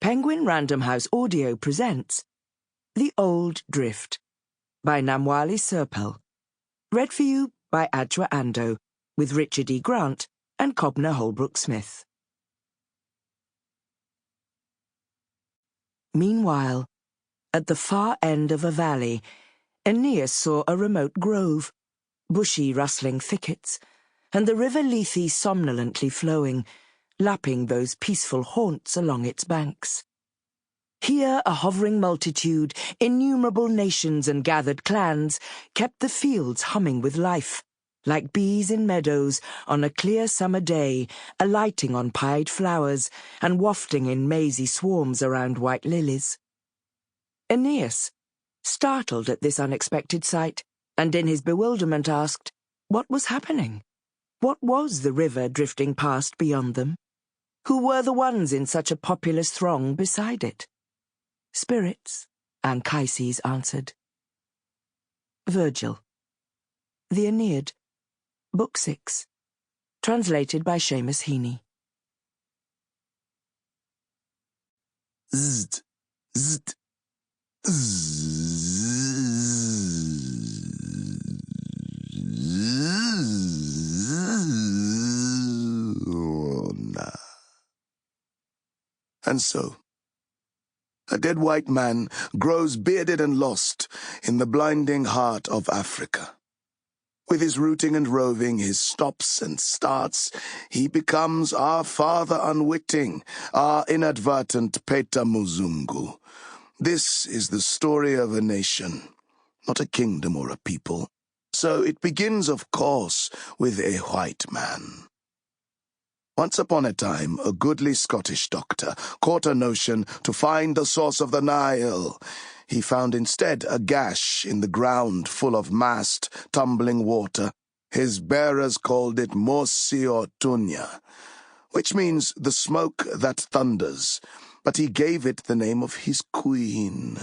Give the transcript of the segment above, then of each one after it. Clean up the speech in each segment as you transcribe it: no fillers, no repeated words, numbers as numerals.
Penguin Random House Audio presents The Old Drift by Namwali Serpell. Read for you by Adjoa Andoh, with Richard E. Grant and Kobna Holdbrook-Smith. Meanwhile, at the far end of a valley, Aeneas saw a remote grove, bushy rustling thickets, and the river Lethe somnolently flowing, lapping those peaceful haunts along its banks. Here a hovering multitude, innumerable nations and gathered clans, kept the fields humming with life, like bees in meadows on a clear summer day, alighting on pied flowers and wafting in mazy swarms around white lilies. Aeneas, startled at this unexpected sight, and in his bewilderment asked, what was happening? What was the river drifting past beyond them? Who were the ones in such a populous throng beside it? Spirits, Anchises answered. Virgil. The Aeneid, Book 6, translated by Seamus Heaney. Zzzt, zzzt, zzzt. And so, a dead white man grows bearded and lost in the blinding heart of Africa. With his rooting and roving, his stops and starts, he becomes our father unwitting, our inadvertent Peta Muzungu. This is the story of a nation, not a kingdom or a people. So it begins, of course, with a white man. Once upon a time, a goodly Scottish doctor caught a notion to find the source of the Nile. He found instead a gash in the ground full of massed, tumbling water. His bearers called it Mosi or Tunya, which means the smoke that thunders, but he gave it the name of his queen.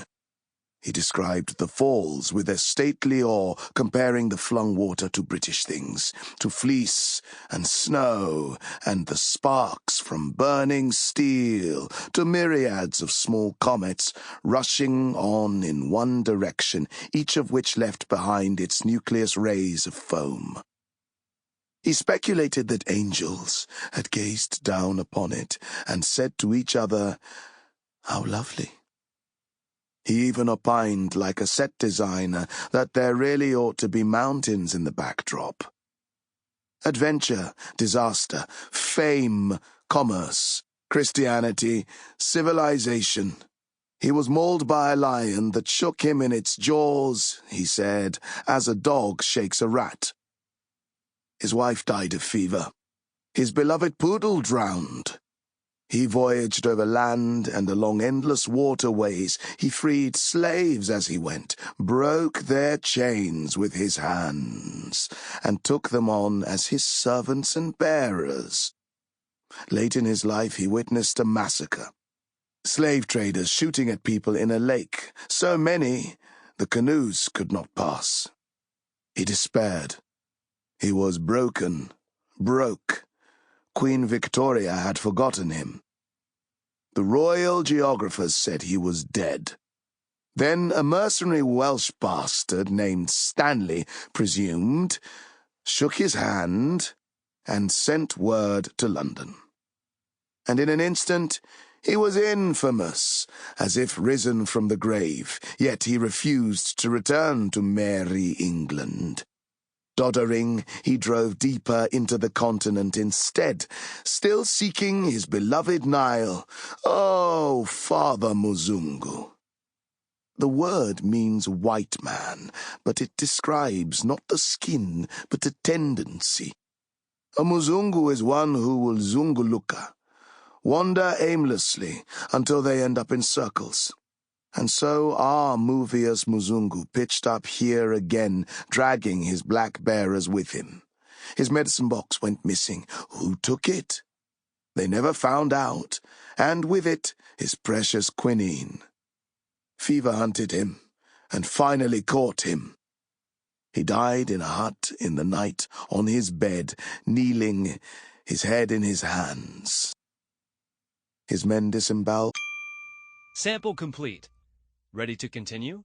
He described the falls with a stately awe, comparing the flung water to British things, to fleece and snow, and the sparks from burning steel, to myriads of small comets rushing on in one direction, each of which left behind its nucleus rays of foam. He speculated that angels had gazed down upon it and said to each other, "How lovely." He even opined, like a set designer, that there really ought to be mountains in the backdrop. Adventure, disaster, fame, commerce, Christianity, civilization. He was mauled by a lion that shook him in its jaws, he said, as a dog shakes a rat. His wife died of fever. His beloved poodle drowned. He voyaged over land and along endless waterways. He freed slaves as he went, broke their chains with his hands, and took them on as his servants and bearers. Late in his life, he witnessed a massacre. Slave traders shooting at people in a lake, so many the canoes could not pass. He despaired. He was broke. Queen Victoria had forgotten him. The royal geographers said he was dead. Then a mercenary Welsh bastard named Stanley, presumed, shook his hand and sent word to London. And in an instant he was infamous, as if risen from the grave, yet he refused to return to Merry England. Doddering, he drove deeper into the continent instead, still seeking his beloved Nile. Oh, Father Muzungu. The word means white man, but it describes not the skin, but a tendency. A Muzungu is one who will zunguluka, wander aimlessly until they end up in circles. And so our Movius Muzungu pitched up here again, dragging his black bearers with him. His medicine box went missing. Who took it? They never found out, and with it his precious quinine. Fever hunted him, and finally caught him. He died in a hut in the night, on his bed, kneeling, his head in his hands. His men disemboweled. Sample complete. Ready to continue?